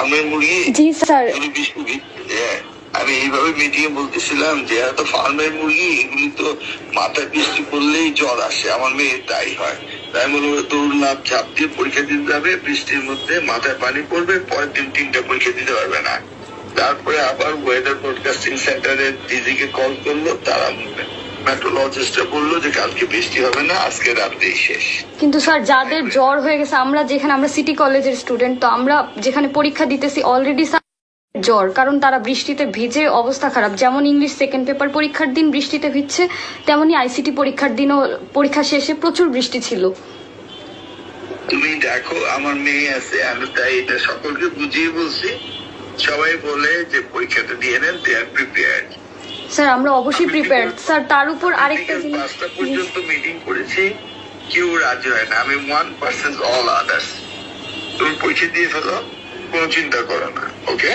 ফার্মের মুরগি। জি স্যার। আমি এইভাবে মিটিং এ বলতেছিলাম যে এত ফার্মের মুরগি, এগুলি তো মাথায় বৃষ্টি পড়লেই জ্বর আসে, আমার মেয়ে তাই হয়। তাই বলবো দৌড়লাম, ঝাঁপ দিয়ে পরীক্ষা দিতে যাবে, বৃষ্টির মধ্যে মাথায় পানি পড়বে, পরের দিন 3টা পরীক্ষা দিতে পারবে না। তারপরে আবার ওয়েদার ব্রডকাস্টিং সেন্টারের দিদিকে কল করলো, তারা মেট্রোলজিস্টরা বললো যে কালকে বৃষ্টি হবে না, আজকে রাতেই শেষ। কিন্তু স্যার যাদের জ্বর হয়ে গেছে, আমরা সিটি কলেজের স্টুডেন্ট, তো আমরা যেখানে পরীক্ষা দিতেছি অলরেডি জ্বর, কারণ তারা বৃষ্টিতে ভিজে অবস্থা খারাপ। যেমন ইংলিশ সেকেন্ড পেপার পরীক্ষার দিন বৃষ্টিতে ভিজছে, তেমনি আইসিটি পরীক্ষার দিনও পরীক্ষা শেষে প্রচুর বৃষ্টি ছিল। তুমি দেখো আমার মেয়ে আছে, আমি তাই এটা সকলকে বুঝিয়ে বলছি। সবাই বলে যে পরীক্ষাটা দিয়ে নেন, দে আর প্রিপেয়ার্ড। স্যার আমরা অবশ্যই প্রিপেয়ার্ড স্যার। তার উপর আরেকটা জিনিস, 5টা পর্যন্ত মিটিং করেছি, কেউ রাজি হয় না। আমি 1% অল আদার্স। তুমি পরীক্ষা দিয়ে ফেলো, কোনো চিন্তা করো না। ওকে,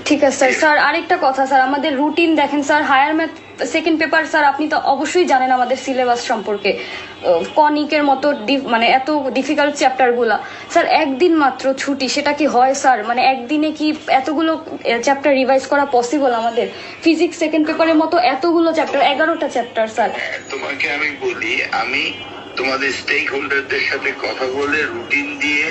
ঠিক আছে স্যার। স্যার আরেকটা কথা স্যার, আমাদের রুটিন দেখেন sir, higher math second paper sir, আপনি তো অবশ্যই জানেন আমাদের সিলেবাস সম্পর্কে, কনিকের মতো মানে এত ডিফিকাল্ট চ্যাপ্টার গুলা স্যার, একদিন মাত্র ছুটি, সেটা কি হয় স্যার? মানে একদিনে কি এতগুলো চ্যাপ্টার রিভাইজ করা পসিবল আমাদের? ফিজিক্স সেকেন্ড পেপারের মতো এতগুলো চ্যাপ্টার, 11টা চ্যাপ্টার স্যার। তোমাকে আমি বলি, আমি তোমাদের স্টেক হোল্ডারদের সাথে কথা বলে রুটিন দিয়ে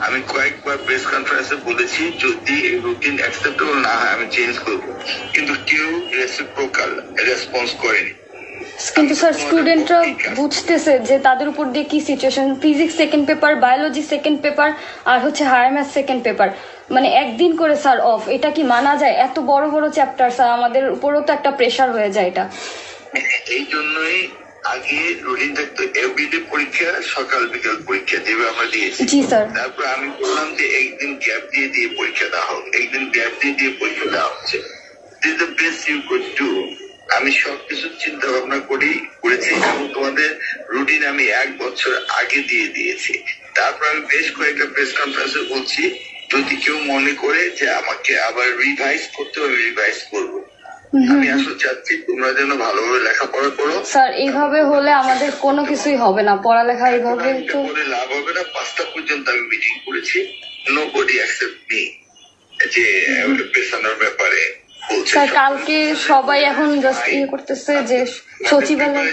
আমি কয়েকবার প্রেস কনফারেন্সে বলেছি যদি এই রুটিন অ্যাকসেপ্টেবল না হয় আমি চেঞ্জ করবো, কিন্তু কেউ রেসিপ্রোকাল রেসপন্স করেনি। কিন্তু স্যার স্টুডেন্টরা বুঝতেছে যে তাদের উপর দিয়ে কি situation. Physics second paper, biology second paper, আর হচ্ছে হায়ার ম্যাথ সেকেন্ড পেপার, মানে একদিন করে স্যার অফ, এটা কি মানা যায়? এত বড় বড় চ্যাপ্টার স্যার, আমাদের উপরও তো একটা প্রেশার হয়ে যায় এটা। এই জন্যই আগে রুটিন থাকতো, এভরিডে পরীক্ষা, সকাল বিকাল পরীক্ষা দেবে, আমরা দিয়েছি। জি স্যার। তারপর আমি বললাম যে একদিন গ্যাপ দিয়ে দিয়ে পরীক্ষা দেওয়া হোক, একদিন গ্যাপ দিয়ে দিয়ে পরীক্ষা দেওয়া হচ্ছে। This the best you could do. আমি সবকিছু চিন্তা ভাবনা করেছি এবং তোমাদের রুটিন আমি 1 বছর আগে দিয়ে দিয়েছি। তারপর আমি বেশ কয়েকটা প্রেস কনফারেন্সে বলছি যদি কেউ মনে করে যে আমাকে আবার রিভাইজ করতে হবে, রিভাইজ করবো। আমি আসলে চাচ্ছি তোমরা যেন ভালোভাবে লেখাপড়া করো স্যার। এইভাবে হলে আমাদের কোনো কিছুই হবে না, পড়ালেখা এইভাবে তো লাভ হবে না। 5টা পর্যন্ত আমি মিটিং করেছি, নোবডি অ্যাকসেপ্ট মি যে পেছানোর ব্যাপারে বলছে। স্যার কালকে সবাই এখন জাস্ট করতেছে যে সচিবালয়